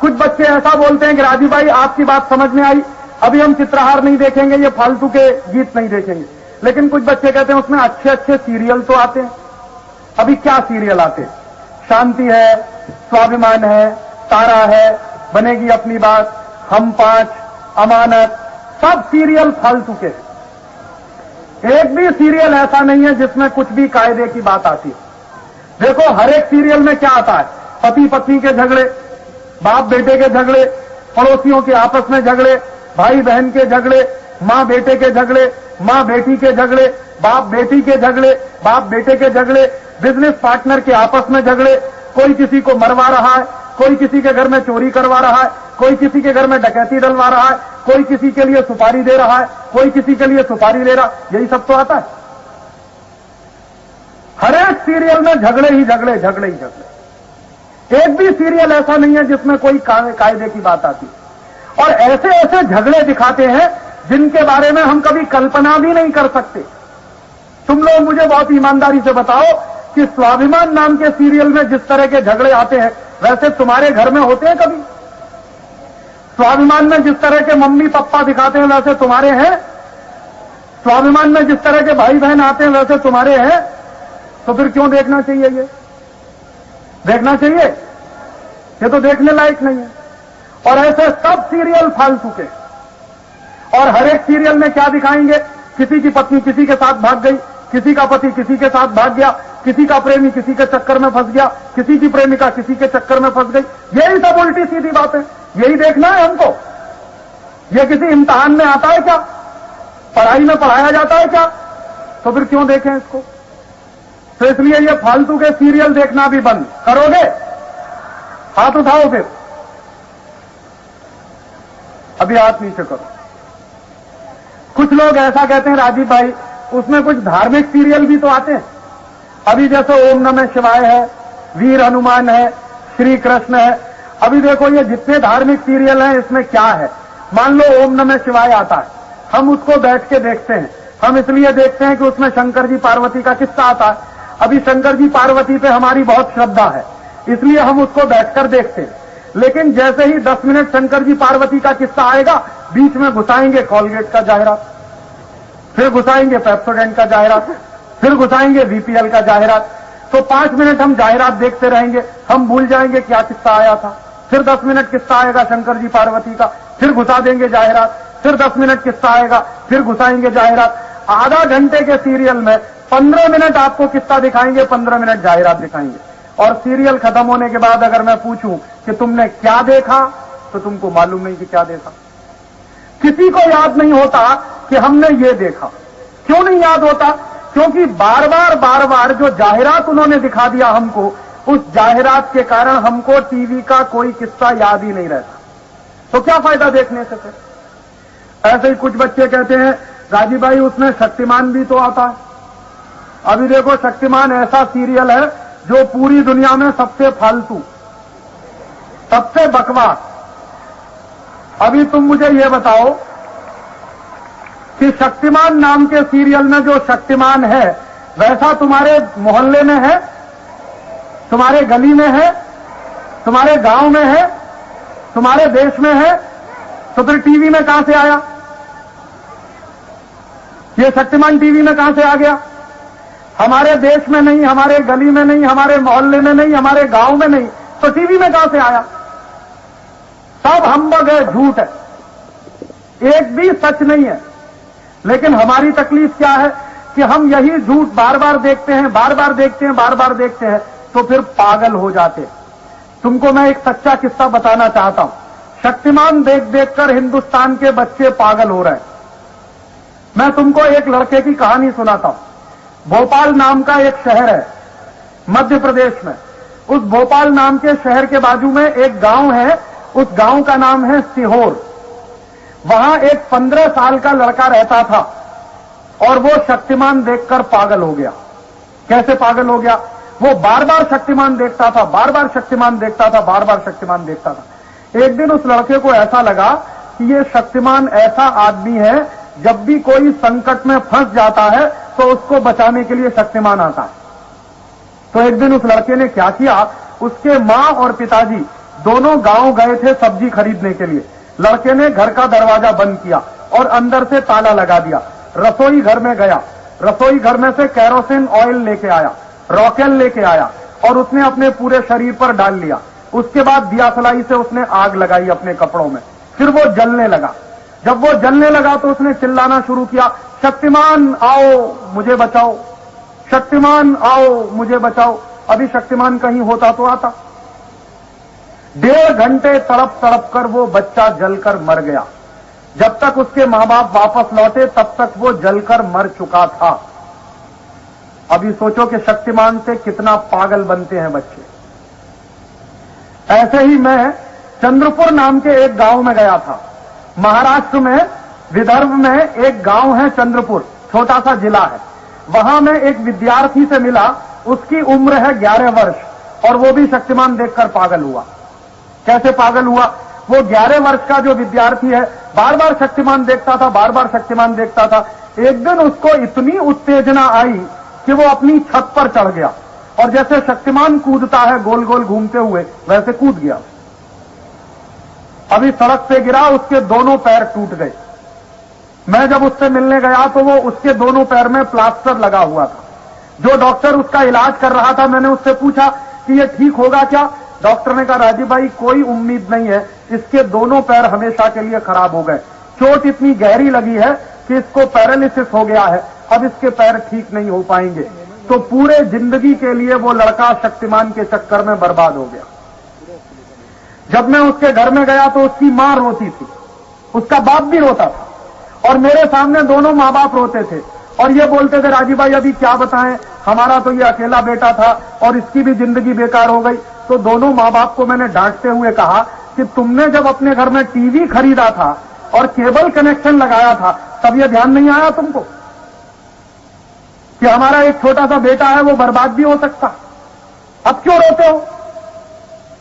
कुछ बच्चे ऐसा बोलते हैं कि राजीव भाई आपकी बात समझ में आई, अभी हम चित्रहार नहीं देखेंगे, ये फालतू के गीत नहीं देखेंगे। लेकिन कुछ बच्चे कहते हैं उसमें अच्छे अच्छे सीरियल तो आते हैं। अभी क्या सीरियल आते हैं? शांति है, स्वाभिमान है, तारा है, बनेगी अपनी बात, हम 5, अमानत, सब सीरियल फालतू के। एक भी सीरियल ऐसा नहीं है जिसमें कुछ भी कायदे की बात आती है। देखो हर एक सीरियल में क्या आता है? पति पत्नी के झगड़े, बाप बेटे के झगड़े, पड़ोसियों के आपस में झगड़े, भाई बहन के झगड़े, मां बेटे के झगड़े, मां बेटी के झगड़े, बाप बेटी के झगड़े, बाप बेटे के झगड़े, बिजनेस पार्टनर के आपस में झगड़े, कोई किसी को मरवा रहा है, कोई किसी के घर में चोरी करवा रहा है, कोई किसी के घर में डकैती डलवा रहा है, कोई किसी के लिए सुपारी दे रहा है, कोई किसी के लिए सुपारी ले रहा, यही सब तो आता है। हर एक सीरियल में झगड़े ही झगड़े, झगड़े ही झगड़े। एक भी सीरियल ऐसा नहीं है जिसमें कोई कायदे की बात आती। और ऐसे ऐसे झगड़े दिखाते हैं जिनके बारे में हम कभी कल्पना भी नहीं कर सकते। तुम लोग मुझे बहुत ईमानदारी से बताओ कि स्वाभिमान नाम के सीरियल में जिस तरह के झगड़े आते हैं वैसे तुम्हारे घर में होते हैं कभी? स्वाभिमान में जिस तरह के मम्मी पापा दिखाते हैं वैसे तुम्हारे हैं? स्वाभिमान में जिस तरह के भाई बहन आते हैं वैसे तुम्हारे हैं? तो फिर क्यों देखना चाहिए? ये देखना चाहिए? ये तो देखने लायक नहीं है। और ऐसे सब सीरियल फालतू के। और हर एक सीरियल में क्या दिखाएंगे? किसी की पत्नी किसी के साथ भाग गई, किसी का पति किसी के साथ भाग गया, किसी का प्रेमी किसी के चक्कर में फंस गया, किसी की प्रेमिका किसी के चक्कर में फंस गई। यही सब उल्टी सीधी बातें, यही देखना है हमको? ये किसी इम्तिहान में आता है क्या? पढ़ाई में पढ़ाया जाता है क्या? तो फिर क्यों देखें इसको? तो इसलिए ये फालतू के सीरियल देखना भी बंद करोगे? हाथ उठाओ फिर, अभी हाथ नीचे करो। कुछ लोग ऐसा कहते हैं राजीव भाई उसमें कुछ धार्मिक सीरियल भी तो आते हैं। अभी जैसे ओम नमः शिवाय है, वीर हनुमान है, श्री कृष्ण है। अभी देखो ये जितने धार्मिक सीरियल हैं इसमें क्या है? मान लो ओम नमः शिवाय आता है, हम उसको बैठ के देखते हैं। हम इसलिए देखते हैं कि उसमें शंकर जी पार्वती का किस्सा आता है। अभी शंकर जी पार्वती पे हमारी बहुत श्रद्धा है, इसलिए हम उसको बैठकर देखते हैं। लेकिन जैसे ही 10 मिनट शंकर जी पार्वती का किस्सा आएगा, बीच में घुसाएंगे कॉलगेट का जाहिरात, फिर घुसाएंगे पेप्सोडेंट का जाहिरात, फिर घुसाएंगे वीपीएल का जाहिरात। तो 5 मिनट हम जाहिरात देखते रहेंगे, हम भूल जाएंगे क्या किस्सा आया था। फिर 10 मिनट किस्सा आएगा शंकर जी पार्वती का, फिर घुसा देंगे जाहिरात। फिर 10 मिनट किस्सा आएगा, फिर घुसाएंगे जाहिरात। आधा घंटे के सीरियल में 15 मिनट आपको किस्सा दिखाएंगे, 15 मिनट जाहिरात दिखाएंगे। और सीरियल खत्म होने के बाद अगर मैं पूछूं कि तुमने क्या देखा, तो तुमको मालूम नहीं कि क्या देखा। किसी को याद नहीं होता कि हमने ये देखा। क्यों नहीं याद होता? क्योंकि बार बार जो जाहिरात उन्होंने दिखा दिया हमको, उस जाहिरात के कारण हमको टीवी का कोई किस्सा याद ही नहीं रहता। तो क्या फायदा देखने से फिर? ऐसे ही कुछ बच्चे कहते हैं राजीव भाई उसमें शक्तिमान भी तो आता है। अभी देखो शक्तिमान ऐसा सीरियल है जो पूरी दुनिया में सबसे फालतू, सबसे बकवास। अभी तुम मुझे ये बताओ कि शक्तिमान नाम के सीरियल में जो शक्तिमान है वैसा तुम्हारे मोहल्ले में है, तुम्हारे गली में है, तुम्हारे गांव में है, तुम्हारे देश में है? तो फिर टीवी में कहां से आया? ये शक्तिमान टीवी में कहां से आ गया? हमारे देश में नहीं, हमारे गली में नहीं, हमारे मोहल्ले में नहीं, हमारे गांव में नहीं, तो टीवी में कहां से आया? सब हम्बग है, झूठ है, एक भी सच नहीं है। लेकिन हमारी तकलीफ क्या है कि हम यही झूठ बार बार देखते हैं, बार बार देखते हैं, बार बार देखते हैं, तो फिर पागल हो जाते हैं। तुमको मैं एक सच्चा किस्सा बताना चाहता हूं। शक्तिमान देख देखकर हिंदुस्तान के बच्चे पागल हो रहे हैं। मैं तुमको एक लड़के की कहानी सुनाता हूं। भोपाल नाम का एक शहर है मध्य प्रदेश में। उस भोपाल नाम के शहर के बाजू में एक गांव है, उस गांव का नाम है सीहोर। वहां एक 15 साल का लड़का रहता था और वो शक्तिमान देखकर पागल हो गया। कैसे पागल हो गया? वो बार बार शक्तिमान देखता था, बार बार शक्तिमान देखता था, बार बार शक्तिमान देखता था। एक दिन उस लड़के को ऐसा लगा कि ये शक्तिमान ऐसा आदमी है, जब भी कोई संकट में फंस जाता है तो उसको बचाने के लिए शक्तिमान आता है। तो एक दिन उस लड़के ने क्या किया, उसके मां और पिताजी दोनों गांव गए थे सब्जी खरीदने के लिए। लड़के ने घर का दरवाजा बंद किया और अंदर से ताला लगा दिया। रसोई घर में गया, रसोई घर में से केरोसिन ऑयल लेके आया, रॉकेल लेके आया और उसने अपने पूरे शरीर पर डाल लिया। उसके बाद दियासलाई से उसने आग लगाई अपने कपड़ों में। फिर वो जलने लगा। जब वो जलने लगा तो उसने चिल्लाना शुरू किया, शक्तिमान आओ मुझे बचाओ, शक्तिमान आओ मुझे बचाओ। अभी शक्तिमान कहीं होता तो आता। 1.5 घंटे तड़प तड़प कर वो बच्चा जलकर मर गया। जब तक उसके मां बाप वापस लौटे तब तक वो जलकर मर चुका था। अभी सोचो कि शक्तिमान से कितना पागल बनते हैं बच्चे। ऐसे ही मैं चंद्रपुर नाम के एक गांव में गया था। महाराष्ट्र में विदर्भ में एक गांव है चंद्रपुर, छोटा सा जिला है। वहां मैं एक विद्यार्थी से मिला, उसकी उम्र है 11 वर्ष और वो भी शक्तिमान देखकर पागल हुआ। कैसे पागल हुआ? वो 11 वर्ष का जो विद्यार्थी है बार बार शक्तिमान देखता था, बार बार शक्तिमान देखता था। एक दिन उसको इतनी उत्तेजना आई कि वो अपनी छत पर चढ़ गया और जैसे शक्तिमान कूदता है गोल गोल घूमते हुए, वैसे कूद गया। अभी सड़क पे गिरा, उसके दोनों पैर टूट गए। मैं जब उससे मिलने गया तो वो उसके दोनों पैर में प्लास्टर लगा हुआ था। जो डॉक्टर उसका इलाज कर रहा था, मैंने उससे पूछा कि ये ठीक होगा क्या? डॉक्टर ने कहा, राजीव भाई कोई उम्मीद नहीं है, इसके दोनों पैर हमेशा के लिए खराब हो गए। चोट इतनी गहरी लगी है कि इसको पैरालिसिस हो गया है अब इसके पैर ठीक नहीं हो पाएंगे। तो पूरे जिंदगी के लिए वो लड़का शक्तिमान के चक्कर में बर्बाद हो गया। जब मैं उसके घर में गया तो उसकी मां रोती थी, उसका बाप भी रोता था, और मेरे सामने दोनों मां बाप रोते थे और ये बोलते थे, राजीव भाई अभी क्या बताएं, हमारा तो ये अकेला बेटा था और इसकी भी जिंदगी बेकार हो गई। तो दोनों मां बाप को मैंने डांटते हुए कहा कि तुमने जब अपने घर में टीवी खरीदा था और केबल कनेक्शन लगाया था, तब यह ध्यान नहीं आया तुमको कि हमारा एक छोटा सा बेटा है, वो बर्बाद भी हो सकता, अब क्यों रोते हो?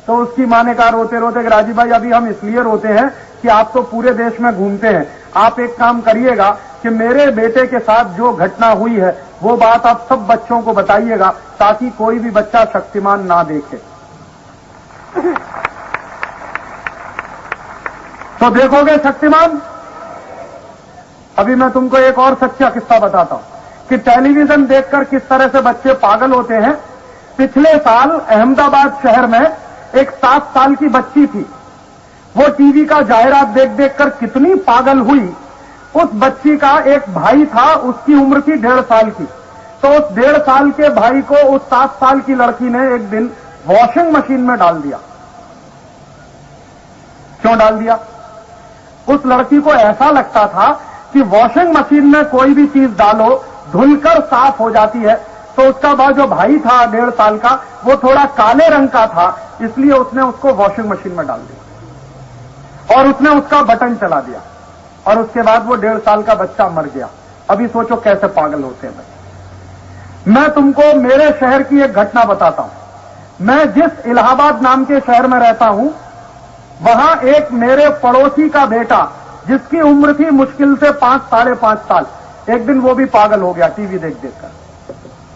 तो उसकी मां ने कहा रोते रोते, राजीव भाई अभी हम इसलिए रोते हैं कि आप तो पूरे देश में घूमते हैं, आप एक काम करिएगा कि मेरे बेटे के साथ जो घटना हुई है वो बात आप सब बच्चों को बताइएगा, ताकि कोई भी बच्चा शक्तिमान ना देखे। तो देखोगे शक्तिमान? अभी मैं तुमको एक और सच्चा किस्सा बताता हूं कि टेलीविजन देखकर किस तरह से बच्चे पागल होते हैं। पिछले साल अहमदाबाद शहर में एक 7 साल की बच्ची थी, वो टीवी का जाहिरात देख देखकर कितनी पागल हुई। उस बच्ची का एक भाई था, उसकी उम्र थी 1.5 साल की। तो उस 1.5 साल के भाई को उस 7 साल की लड़की ने एक दिन वॉशिंग मशीन में डाल दिया। क्यों डाल दिया? उस लड़की को ऐसा लगता था कि वॉशिंग मशीन में कोई भी चीज डालो धुलकर साफ हो जाती है। तो उसका बाद जो भाई था 1.5 साल का, वो थोड़ा काले रंग का था, इसलिए उसने उसको वॉशिंग मशीन में डाल दिया और उसने उसका बटन चला दिया और उसके बाद वो 1.5 साल का बच्चा मर गया। अभी सोचो कैसे पागल होते हैं बच्चे। मैं तुमको मेरे शहर की एक घटना बताता हूं। मैं जिस इलाहाबाद नाम के शहर में रहता हूं, वहां एक मेरे पड़ोसी का बेटा, जिसकी उम्र थी मुश्किल से 5 साढ़े 5 साल, एक दिन वो भी पागल हो गया टीवी देख देखकर।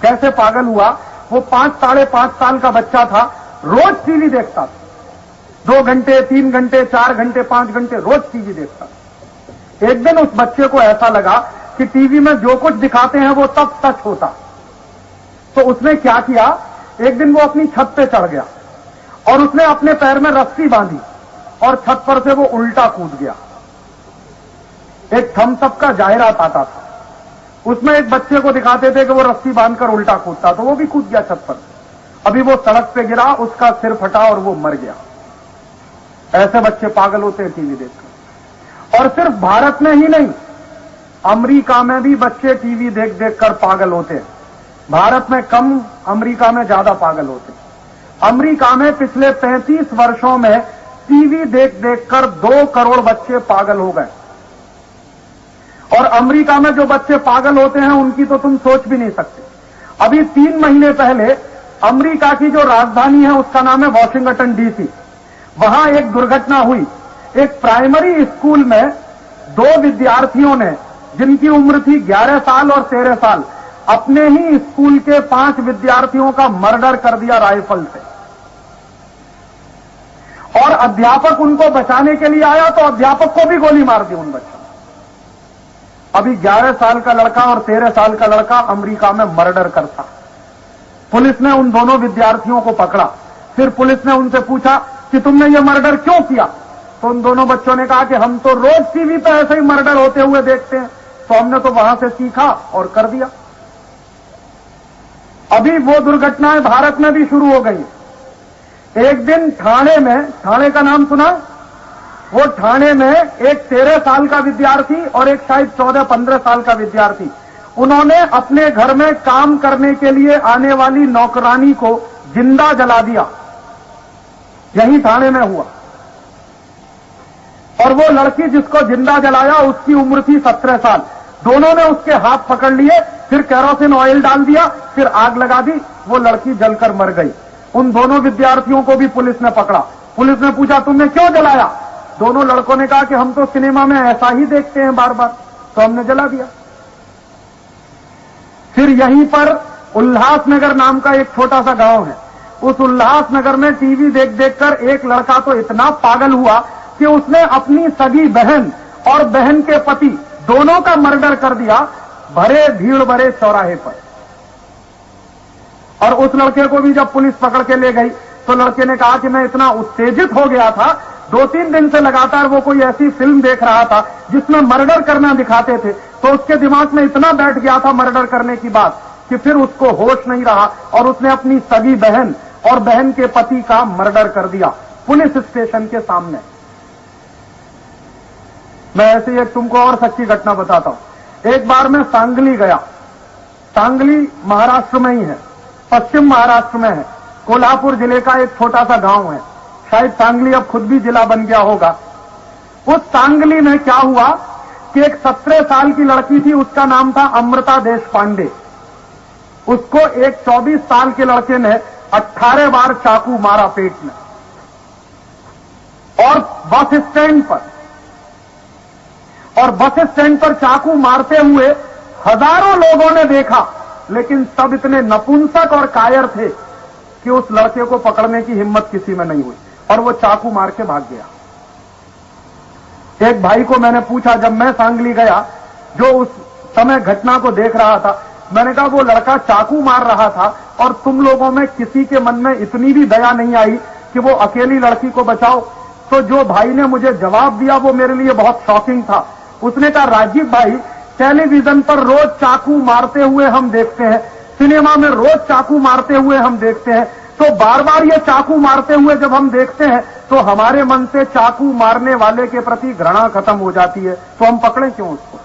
कैसे पागल हुआ? वो 5 साढ़े 5 साल का बच्चा था, रोज टीवी देखता था, 2 घंटे 3 घंटे 4 घंटे 5 घंटे रोज टीवी देखता था। एक दिन उस बच्चे को ऐसा लगा कि टीवी में जो कुछ दिखाते हैं वो सब सच होता। तो उसने क्या किया, एक दिन वो अपनी छत पे चढ़ गया और उसने अपने पैर में रस्सी बांधी और छत पर से वो उल्टा कूद गया। एक थम्स अप का जाहिरात आता था, उसमें एक बच्चे को दिखाते थे कि वो रस्सी बांधकर उल्टा कूदता, तो वो भी कूद गया छत पर। अभी वो सड़क पे गिरा, उसका सिर फटा और वो मर गया। ऐसे बच्चे पागल होते हैं टीवी देखकर। और सिर्फ भारत में ही नहीं, अमेरिका में भी बच्चे टीवी देख देखकर पागल होते हैं। भारत में कम, अमेरिका में ज्यादा पागल होते हैं। अमेरिका में पिछले 35 वर्षों में टीवी देख देखकर 2 करोड़ बच्चे पागल हो गए। और अमेरिका में जो बच्चे पागल होते हैं उनकी तो तुम सोच भी नहीं सकते। अभी 3 महीने पहले अमेरिका की जो राजधानी है उसका नाम है वाशिंगटन डीसी, वहां एक दुर्घटना हुई। एक प्राइमरी स्कूल में 2 विद्यार्थियों ने, जिनकी उम्र थी 11 साल और 13 साल, अपने ही स्कूल के 5 विद्यार्थियों का मर्डर कर दिया राइफल से। और अध्यापक उनको बचाने के लिए आया तो अध्यापक को भी गोली मार दी उन बच्चों। अभी 11 साल का लड़का और 13 साल का लड़का अमेरिका में मर्डर करता। पुलिस ने उन दोनों विद्यार्थियों को पकड़ा। फिर पुलिस ने उनसे पूछा कि तुमने ये मर्डर क्यों किया? तो उन दोनों बच्चों ने कहा कि हम तो रोज टीवी पे ऐसे ही मर्डर होते हुए देखते हैं, तो हमने तो वहां से सीखा और कर दिया। अभी वो दुर्घटनाएं भारत में भी शुरू हो गई। एक दिन ठाणे में, ठाणे का नाम सुना? वो ठाणे में एक 13 साल का विद्यार्थी और एक शायद 14-15 साल का विद्यार्थी, उन्होंने अपने घर में काम करने के लिए आने वाली नौकरानी को जिंदा जला दिया। यही ठाणे में हुआ। और वो लड़की जिसको जिंदा जलाया उसकी उम्र थी 17 साल। दोनों ने उसके हाथ पकड़ लिए, फिर केरोसिन ऑयल डाल दिया, फिर आग लगा दी, वो लड़की जलकर मर गई। उन दोनों विद्यार्थियों को भी पुलिस ने पकड़ा। पुलिस ने पूछा तुमने क्यों जलाया? दोनों लड़कों ने कहा कि हम तो सिनेमा में ऐसा ही देखते हैं बार बार, तो हमने जला दिया। फिर यहीं पर उल्लासनगर नाम का एक छोटा सा गांव है। उस उल्लासनगर में टीवी देख देखकर एक लड़का तो इतना पागल हुआ कि उसने अपनी सगी बहन और बहन के पति दोनों का मर्डर कर दिया भरे भीड़ भरे चौराहे पर। और उस लड़के को भी जब पुलिस पकड़ के ले गई तो लड़के ने कहा कि मैं इतना उत्तेजित हो गया था, 2-3 दिन से लगातार वो कोई ऐसी फिल्म देख रहा था जिसमें मर्डर करना दिखाते थे, तो उसके दिमाग में इतना बैठ गया था मर्डर करने की बात कि फिर उसको होश नहीं रहा और उसने अपनी सगी बहन और बहन के पति का मर्डर कर दिया पुलिस स्टेशन के सामने। मैं ऐसे ही एक तुमको और सच्ची घटना बताता हूं। एक बार मैं सांगली गया। सांगली महाराष्ट्र में ही है, पश्चिम महाराष्ट्र में है, कोल्हापुर जिले का एक छोटा सा गांव है। शायद सांगली अब खुद भी जिला बन गया होगा। उस सांगली में क्या हुआ कि एक 17 साल की लड़की थी, उसका नाम था अमृता देशपांडे। उसको एक 24 साल के लड़के ने 18 बार चाकू मारा पेट में। और बस स्टैंड पर चाकू मारते हुए हजारों लोगों ने देखा, लेकिन सब इतने नपुंसक और कायर थे कि उस लड़के को पकड़ने की हिम्मत किसी में नहीं हुई और वो चाकू मार के भाग गया। एक भाई को मैंने पूछा, जब मैं सांगली गया, जो उस समय घटना को देख रहा था, मैंने कहा वो लड़का चाकू मार रहा था और तुम लोगों में किसी के मन में इतनी भी दया नहीं आई कि वो अकेली लड़की को बचाओ। तो जो भाई ने मुझे जवाब दिया वो मेरे लिए बहुत शॉकिंग था। उसने कहा, राजीव भाई, टेलीविजन पर रोज चाकू मारते हुए हम देखते हैं, सिनेमा में रोज चाकू मारते हुए हम देखते हैं, तो बार बार ये चाकू मारते हुए जब हम देखते हैं तो हमारे मन से चाकू मारने वाले के प्रति घृणा खत्म हो जाती है, तो हम पकड़े क्यों उसको।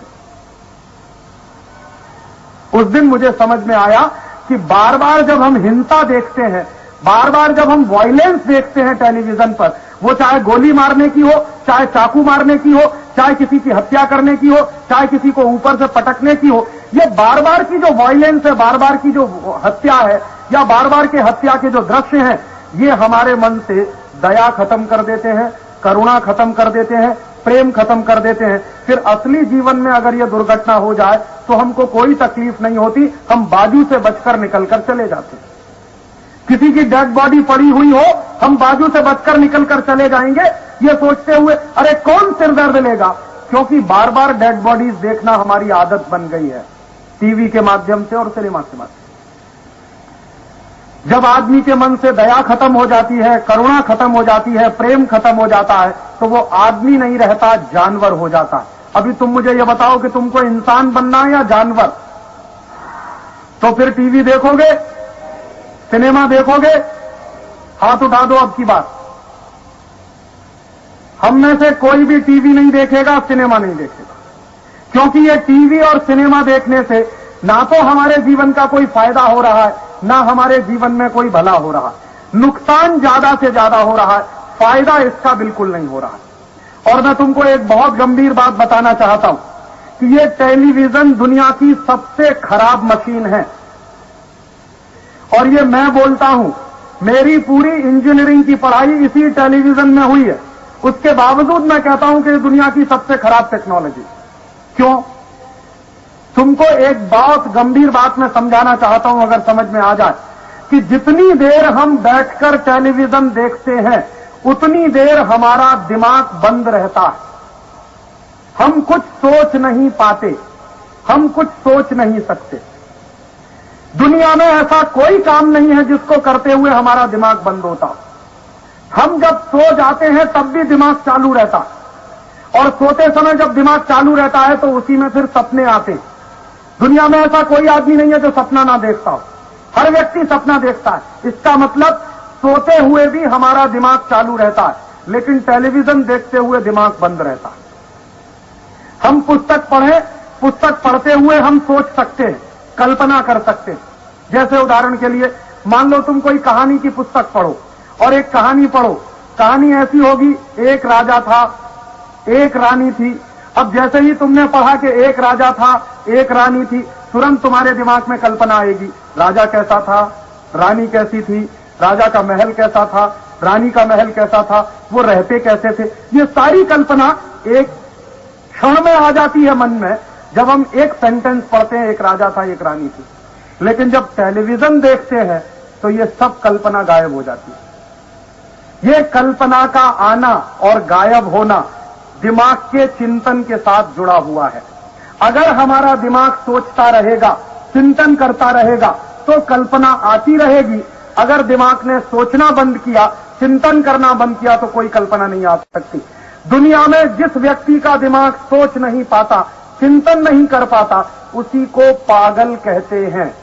उस दिन मुझे समझ में आया कि बार बार जब हम हिंसा देखते हैं, बार बार जब हम वायलेंस देखते हैं टेलीविजन पर, वो चाहे गोली मारने की हो, चाहे चाकू मारने की हो, चाहे किसी की हत्या करने की हो, चाहे किसी को ऊपर से पटकने की हो, ये बार बार की जो वायलेंस है, बार बार की जो हत्या है या बार बार के हत्या के जो दृश्य हैं, ये हमारे मन से दया खत्म कर देते हैं, करुणा खत्म कर देते हैं, प्रेम खत्म कर देते हैं। फिर असली जीवन में अगर ये दुर्घटना हो जाए तो हमको कोई तकलीफ नहीं होती, हम बाजू से बचकर निकलकर चले जाते हैं। किसी की डेड बॉडी पड़ी हुई हो, हम बाजू से बचकर निकलकर चले जाएंगे, ये सोचते हुए अरे कौन सिर दर्द लेगा, क्योंकि बार बार डेड बॉडीज देखना हमारी आदत बन गई है, टीवी के माध्यम से और सिनेमा के माध्यम से। जब आदमी के मन से दया खत्म हो जाती है, करुणा खत्म हो जाती है, प्रेम खत्म हो जाता है, तो वो आदमी नहीं रहता, जानवर हो जाता है। अभी तुम मुझे ये बताओ कि तुमको इंसान बनना है या जानवर? तो फिर टीवी देखोगे, सिनेमा देखोगे? हाथ उठा दो अब की बात। हम में से कोई भी टीवी नहीं देखेगा, सिनेमा नहीं देखेगा, क्योंकि ये टीवी और सिनेमा देखने से ना तो हमारे जीवन का कोई फायदा हो रहा है, ना हमारे जीवन में कोई भला हो रहा है। नुकसान ज्यादा से ज्यादा हो रहा है, फायदा इसका बिल्कुल नहीं हो रहा है। और मैं तुमको एक बहुत गंभीर बात बताना चाहता हूं कि ये टेलीविजन दुनिया की सबसे खराब मशीन है। और ये मैं बोलता हूं, मेरी पूरी इंजीनियरिंग की पढ़ाई इसी टेलीविजन में हुई है, उसके बावजूद मैं कहता हूं कि दुनिया की सबसे खराब टेक्नोलॉजी। क्यों? तुमको एक बहुत गंभीर बात मैं समझाना चाहता हूं, अगर समझ में आ जाए, कि जितनी देर हम बैठकर टेलीविजन देखते हैं उतनी देर हमारा दिमाग बंद रहता है। हम कुछ सोच नहीं पाते, हम कुछ सोच नहीं सकते। दुनिया में ऐसा कोई काम नहीं है जिसको करते हुए हमारा दिमाग बंद होता। हम जब सो जाते हैं तब भी दिमाग चालू रहता, और सोते समय जब दिमाग चालू रहता है तो उसी में फिर सपने आते। दुनिया में ऐसा कोई आदमी नहीं है जो सपना ना देखता हो, हर व्यक्ति सपना देखता है। इसका मतलब सोते हुए भी हमारा दिमाग चालू रहता है, लेकिन टेलीविजन देखते हुए दिमाग बंद रहता है। हम पुस्तक पढ़ें, पुस्तक पढ़ते हुए हम सोच सकते हैं, कल्पना कर सकते हैं। जैसे उदाहरण के लिए मान लो तुम कोई कहानी की पुस्तक पढ़ो और एक कहानी पढ़ो, कहानी ऐसी होगी, एक राजा था, एक रानी थी। अब जैसे ही तुमने पढ़ा कि एक राजा था, एक रानी थी, तुरंत तुम्हारे दिमाग में कल्पना आएगी, राजा कैसा था, रानी कैसी थी, राजा का महल कैसा था, रानी का महल कैसा था, वो रहते कैसे थे। ये सारी कल्पना एक क्षण में आ जाती है मन में, जब हम एक सेंटेंस पढ़ते हैं, एक राजा था, एक रानी थी। लेकिन जब टेलीविजन देखते हैं तो ये सब कल्पना गायब हो जाती है। ये कल्पना का आना और गायब होना दिमाग के चिंतन के साथ जुड़ा हुआ है। अगर हमारा दिमाग सोचता रहेगा, चिंतन करता रहेगा, तो कल्पना आती रहेगी। अगर दिमाग ने सोचना बंद किया, चिंतन करना बंद किया, तो कोई कल्पना नहीं आ सकती। दुनिया में जिस व्यक्ति का दिमाग सोच नहीं पाता, चिंतन नहीं कर पाता, उसी को पागल कहते हैं।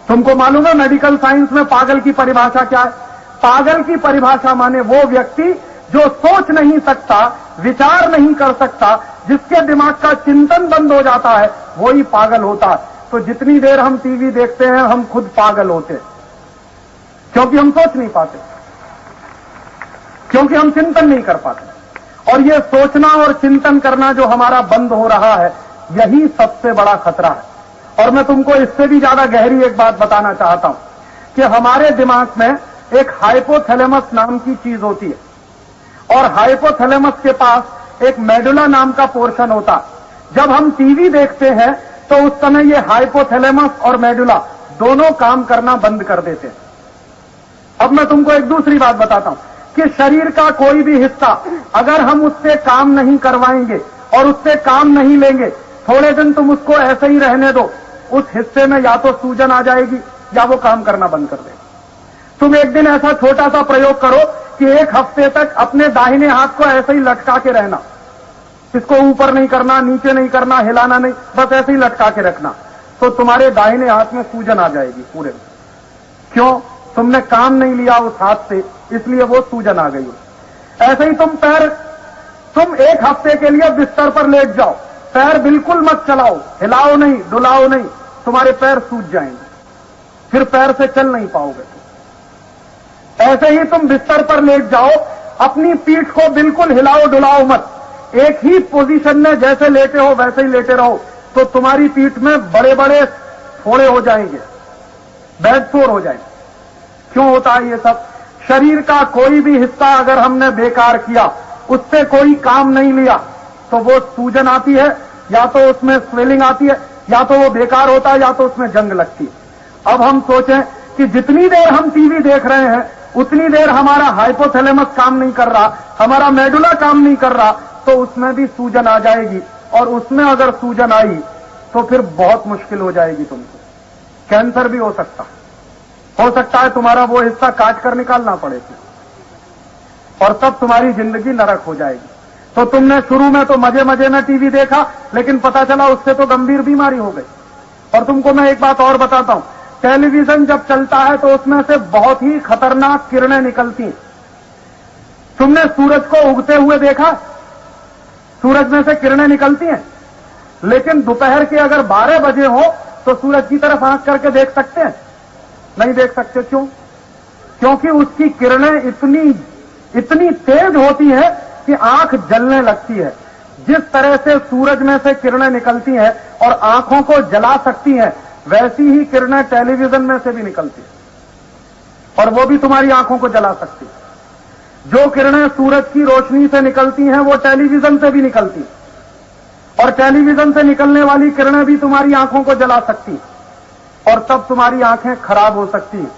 तुमको मालूम है मेडिकल साइंस में पागल की परिभाषा क्या है? पागल की परिभाषा माने वो व्यक्ति जो सोच नहीं सकता, विचार नहीं कर सकता, जिसके दिमाग का चिंतन बंद हो जाता है, वही पागल होता है। तो जितनी देर हम टीवी देखते हैं हम खुद पागल होते हैं, क्योंकि हम सोच नहीं पाते, क्योंकि हम चिंतन नहीं कर पाते। और ये सोचना और चिंतन करना जो हमारा बंद हो रहा है, यही सबसे बड़ा खतरा है। और मैं तुमको इससे भी ज्यादा गहरी एक बात बताना चाहता हूं कि हमारे दिमाग में एक हाइपोथैलेमस नाम की चीज होती है, और हाइपोथैलेमस के पास एक मेडुला नाम का पोर्शन होता है। जब हम टीवी देखते हैं तो उस समय ये हाइपोथैलेमस और मेडुला दोनों काम करना बंद कर देते हैं। अब मैं तुमको एक दूसरी बात बताता हूं कि शरीर का कोई भी हिस्सा अगर हम उससे काम नहीं करवाएंगे और उससे काम नहीं लेंगे, थोड़े दिन तुम उसको ऐसे ही रहने दो, उस हिस्से में या तो सूजन आ जाएगी या वो काम करना बंद कर देगा। तुम एक दिन ऐसा छोटा सा प्रयोग करो कि एक हफ्ते तक अपने दाहिने हाथ को ऐसे ही लटका के रहना, इसको ऊपर नहीं करना, नीचे नहीं करना, हिलाना नहीं, बस ऐसे ही लटका के रखना, तो तुम्हारे दाहिने हाथ में सूजन आ जाएगी पूरे में। क्यों? तुमने काम नहीं लिया उस हाथ से, इसलिए वो सूजन आ गई। ऐसे ही तुम एक हफ्ते के लिए बिस्तर पर लेट जाओ, पैर बिल्कुल मत चलाओ, हिलाओ नहीं, डुलाओ नहीं, तुम्हारे पैर सूज जाएंगे, फिर पैर से चल नहीं पाओगे। ऐसे ही तुम बिस्तर पर लेट जाओ, अपनी पीठ को बिल्कुल हिलाओ डुलाओ मत, एक ही पोजीशन में जैसे लेटे हो वैसे ही लेटे रहो, तो तुम्हारी पीठ में बड़े बड़े फोड़े हो जाएंगे, बेड सोर हो जाएंगे। क्यों होता है ये सब? शरीर का कोई भी हिस्सा अगर हमने बेकार किया, उससे कोई काम नहीं लिया, तो वो सूजन आती है, या तो उसमें स्वेलिंग आती है, या तो वो बेकार होता है, या तो उसमें जंग लगती है। अब हम सोचें कि जितनी देर हम टीवी देख रहे हैं उतनी देर हमारा हाइपोथैलेमस काम नहीं कर रहा, हमारा मेडुला काम नहीं कर रहा, तो उसमें भी सूजन आ जाएगी, और उसमें अगर सूजन आई तो फिर बहुत मुश्किल हो जाएगी तुमको। कैंसर भी हो सकता है तुम्हारा वो हिस्सा काट कर निकालना पड़ेगा, और तब तुम्हारी जिंदगी नरक हो जाएगी। तो तुमने शुरू में तो मजे मजे में टीवी देखा, लेकिन पता चला उससे तो गंभीर बीमारी हो गई। और तुमको मैं एक बात और बताता हूं, टेलीविजन जब चलता है तो उसमें से बहुत ही खतरनाक किरणें निकलती हैं। तुमने सूरज को उगते हुए देखा? सूरज में से किरणें निकलती हैं, लेकिन दोपहर के अगर 12 बजे हो तो सूरज की तरफ आंख करके देख सकते हैं? नहीं देख सकते। क्यों? क्योंकि उसकी किरणें इतनी तेज होती है कि आंख जलने लगती है। जिस तरह से सूरज में से किरणें निकलती हैं और आंखों को जला सकती हैं, वैसी ही किरणें टेलीविजन में से भी निकलती हैं, और वो भी तुम्हारी आंखों को जला सकती है। जो किरणें सूरज की रोशनी से निकलती हैं वो टेलीविजन से भी निकलती हैं, और टेलीविजन से निकलने वाली किरणें भी तुम्हारी आंखों को जला सकती हैं, और तब तुम्हारी आंखें खराब हो सकती हैं।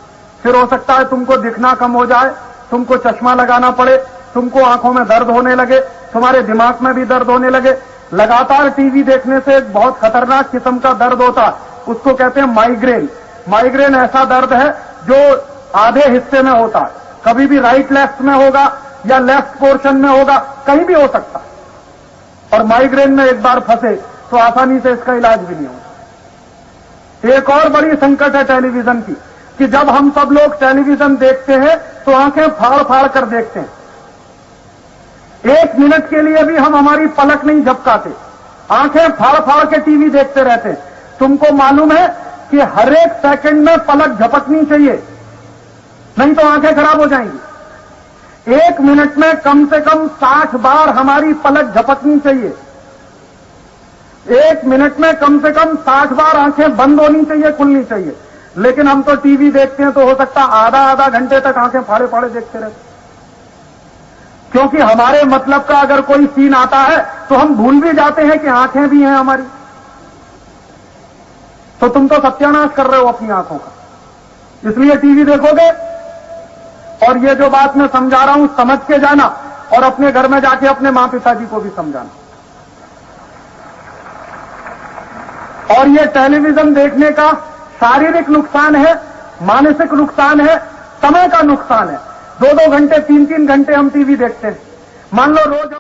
फिर हो सकता है तुमको दिखना कम हो जाए, तुमको चश्मा लगाना पड़े, तुमको आंखों में दर्द होने लगे, तुम्हारे दिमाग में भी दर्द होने लगे। लगातार टीवी देखने से एक बहुत खतरनाक किस्म का दर्द होता है, उसको कहते हैं माइग्रेन। माइग्रेन ऐसा दर्द है जो आधे हिस्से में होता है, कभी भी राइट लेफ्ट में होगा या लेफ्ट पोर्शन में होगा, कहीं भी हो सकता है। और माइग्रेन में एक बार फंसे तो आसानी से इसका इलाज भी नहीं होता। एक और बड़ी संकट है टेलीविजन की, कि जब हम सब लोग टेलीविजन देखते हैं तो आंखें फाड़ फाड़ कर देखते हैं। 1 मिनट के लिए भी हम हमारी पलक नहीं झपकाते, आंखें फाड़ फाड़ के टीवी देखते रहते हैं। तुमको मालूम है कि हर एक सेकंड में पलक झपकनी चाहिए, नहीं तो आंखें खराब हो जाएंगी। 1 मिनट में कम से कम 60 बार हमारी पलक झपकनी चाहिए। 1 मिनट में कम से कम 60 बार आंखें बंद होनी चाहिए, खुलनी चाहिए। लेकिन हम तो टीवी देखते हैं तो हो सकता आधा घंटे तक आंखें फाड़े फाड़े देखते रहते, क्योंकि हमारे मतलब का अगर कोई सीन आता है तो हम भूल भी जाते हैं कि आंखें भी हैं हमारी। तो तुम तो सत्यानाश कर रहे हो अपनी आंखों का, इसलिए टीवी देखोगे। और ये जो बात मैं समझा रहा हूं समझ के जाना, और अपने घर में जाके अपने मां पिताजी को भी समझाना। और ये टेलीविजन देखने का शारीरिक नुकसान है, मानसिक नुकसान है, समय का नुकसान है। 2-2 घंटे 3-3 घंटे हम टीवी देखते हैं। मान लो रोज